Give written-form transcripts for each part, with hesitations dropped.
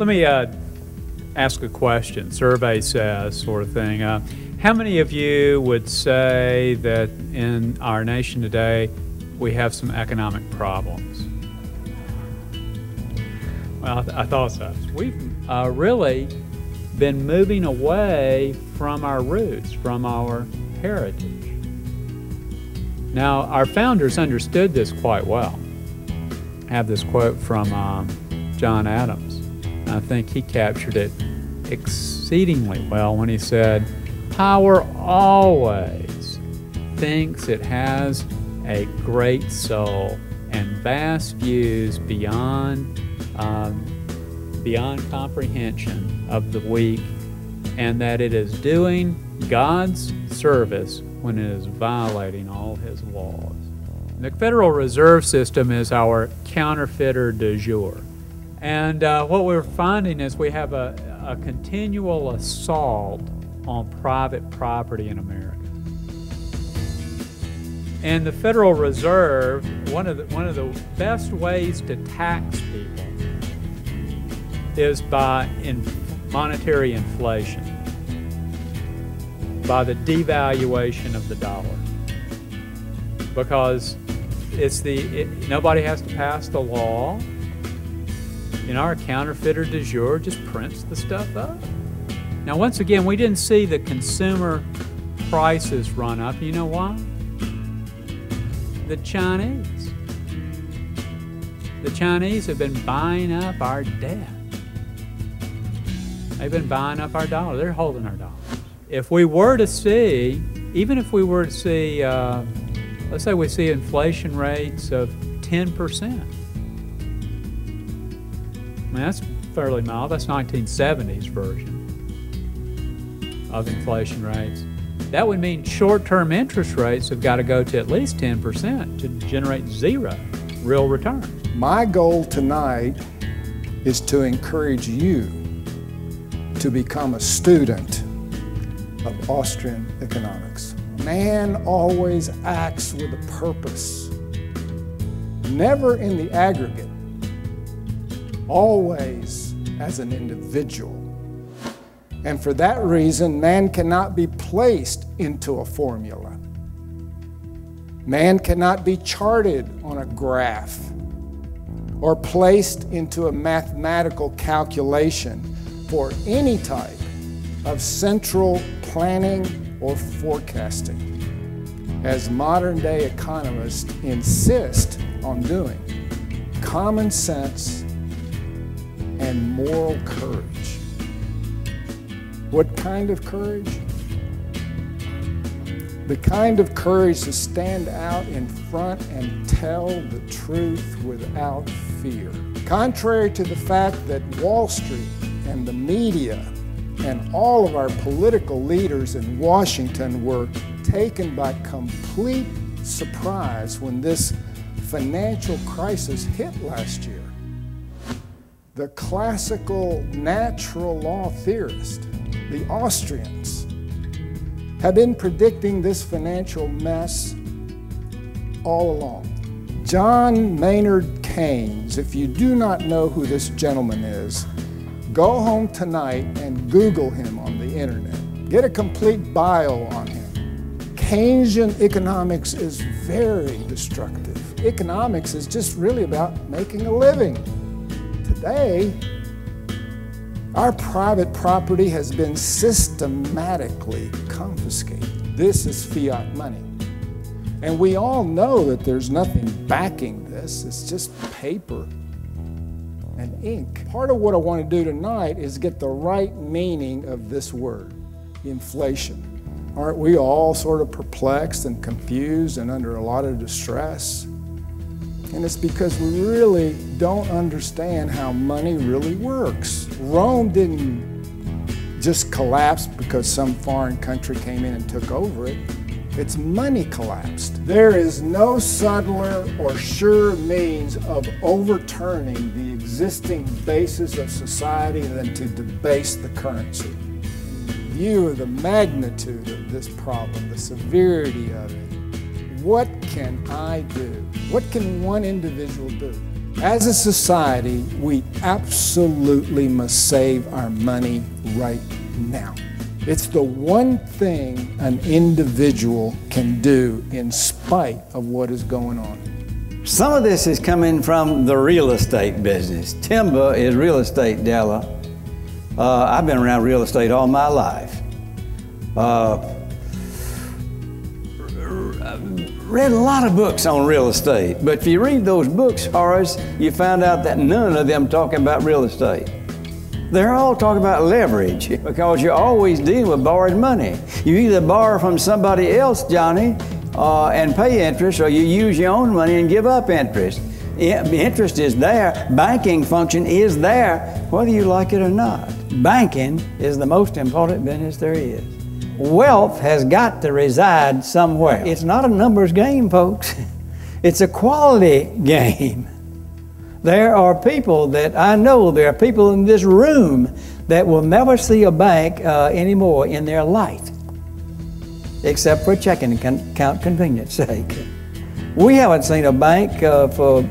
Let me ask a question. Survey says, sort of thing. How many of you would say that in our nation today we have some economic problems? Well, I thought so. We've really been moving away from our roots, from our heritage. Now, our founders understood this quite well. I have this quote from John Adams. I think he captured it exceedingly well when he said, "Power always thinks it has a great soul and vast views beyond comprehension of the weak, and that it is doing God's service when it is violating all His laws." The Federal Reserve System is our counterfeiter du jour. And what we're finding is we have a continual assault on private property in America. And the Federal Reserve, one of the best ways to tax people is by monetary inflation, by the devaluation of the dollar, because nobody has to pass the law. You know, our counterfeiter du jour just prints the stuff up. Now, once again, we didn't see the consumer prices run up. You know why? The Chinese. The Chinese have been buying up our debt. They've been buying up our dollar. They're holding our dollar. If we were to see, even if we were to see, let's say we see inflation rates of 10%. I mean, that's fairly mild. That's 1970s version of inflation rates. That would mean short-term interest rates have got to go to at least 10% to generate zero real return. My goal tonight is to encourage you to become a student of Austrian economics. Man always acts with a purpose, never in the aggregate, always as an individual. And for that reason, man cannot be placed into a formula. Man cannot be charted on a graph or placed into a mathematical calculation for any type of central planning or forecasting, as modern-day economists insist on doing. Common sense and moral courage. What kind of courage? The kind of courage to stand out in front and tell the truth without fear. Contrary to the fact that Wall Street and the media and all of our political leaders in Washington were taken by complete surprise when this financial crisis hit last year. The classical natural law theorists, the Austrians, have been predicting this financial mess all along. John Maynard Keynes, if you do not know who this gentleman is, go home tonight and Google him on the internet. Get a complete bio on him. Keynesian economics is very destructive. Economics is just really about making a living. Today, our private property has been systematically confiscated. This is fiat money. And we all know that there's nothing backing this. It's just paper and ink. Part of what I want to do tonight is get the right meaning of this word, inflation. Aren't we all sort of perplexed and confused and under a lot of distress? And it's because we really don't understand how money really works. Rome didn't just collapse because some foreign country came in and took over it. Its money collapsed. There is no subtler or surer means of overturning the existing basis of society than to debase the currency. In view of the magnitude of this problem, the severity of it, what can I do? What can one individual do? As a society, we absolutely must save our money right now. It's the one thing an individual can do in spite of what is going on. Some of this is coming from the real estate business. Timber is real estate, Della. I've been around real estate all my life. Read a lot of books on real estate, but if you read those books, Horace, you find out that none of them talking about real estate. They're all talking about leverage, because you're always dealing with borrowed money. You either borrow from somebody else, Johnny, and pay interest, or you use your own money and give up interest. Interest is there, banking function is there, whether you like it or not. Banking is the most important business there is. Wealth has got to reside somewhere. It's not a numbers game, folks. It's a quality game. There are people that I know, there are people in this room that will never see a bank anymore in their life, except for checking account convenience sake. We haven't seen a bank for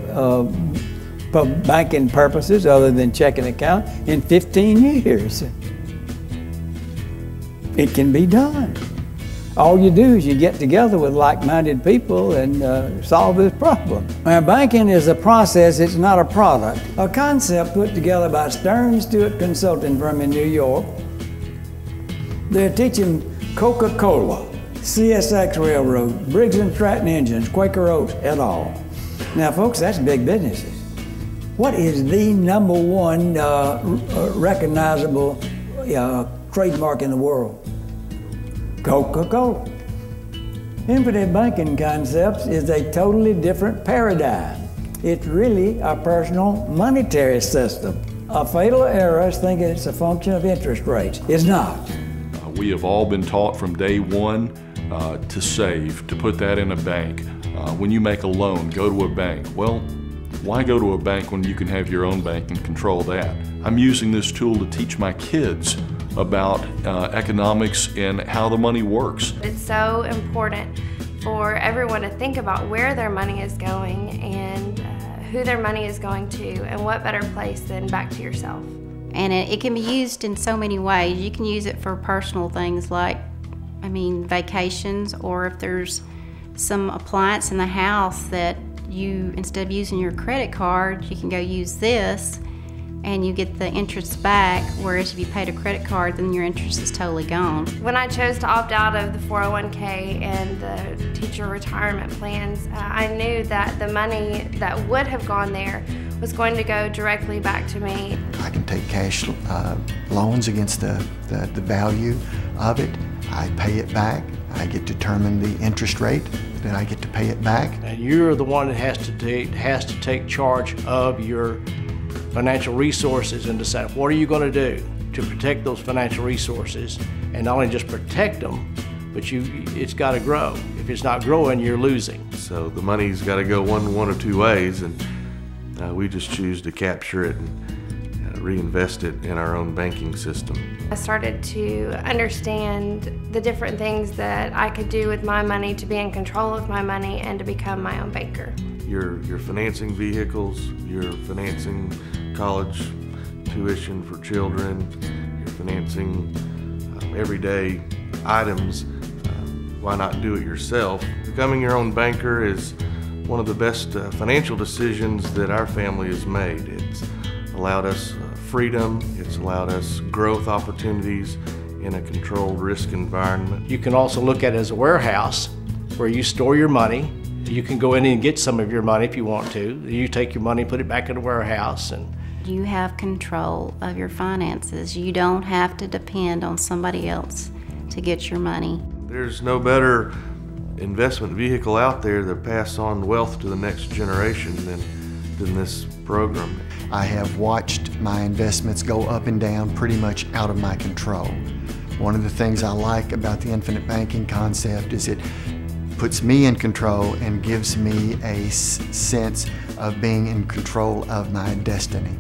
banking purposes other than checking account in 15 years. It can be done. All you do is you get together with like-minded people and solve this problem. Now, banking is a process, it's not a product. A concept put together by Stern Stewart Consulting Firm in New York. They're teaching Coca-Cola, CSX Railroad, Briggs & Stratton Engines, Quaker Oats, et al. Now, folks, that's big businesses. What is the number one recognizable trademark in the world? Coca-Cola. Infinite banking concepts is a totally different paradigm. It's really a personal monetary system. A fatal error is thinking it's a function of interest rates. It's not. We have all been taught from day one to save, to put that in a bank. When you make a loan, go to a bank. Well, why go to a bank when you can have your own bank and control that? I'm using this tool to teach my kids about economics and how the money works. It's so important for everyone to think about where their money is going and who their money is going to, and what better place than back to yourself. And it can be used in so many ways. You can use it for personal things like, vacations, or if there's some appliance in the house that you, instead of using your credit card, you can go use this and you get the interest back, whereas if you paid a credit card, then your interest is totally gone. When I chose to opt out of the 401k and the teacher retirement plans, I knew that the money that would have gone there was going to go directly back to me. I can take cash loans against the value of it. I pay it back. I get to determine the interest rate, then I get to pay it back. And you're the one that has to take charge of your financial resources and decide what are you going to do to protect those financial resources, and not only just protect them, but it's got to grow. If it's not growing, you're losing. So the money's got to go one or two ways, and we just choose to capture it and reinvest it in our own banking system. I started to understand the different things that I could do with my money to be in control of my money and to become my own banker. You're financing vehicles, you're financing college tuition for children, you're financing everyday items. Why not do it yourself? Becoming your own banker is one of the best financial decisions that our family has made. It's allowed us freedom, it's allowed us growth opportunities in a controlled risk environment. You can also look at it as a warehouse where you store your money. You can go in and get some of your money if you want to. You take your money, put it back in the warehouse. And you have control of your finances. You don't have to depend on somebody else to get your money. There's no better investment vehicle out there to pass on wealth to the next generation than this program. I have watched my investments go up and down pretty much out of my control. One of the things I like about the infinite banking concept is it puts me in control and gives me a sense of being in control of my destiny.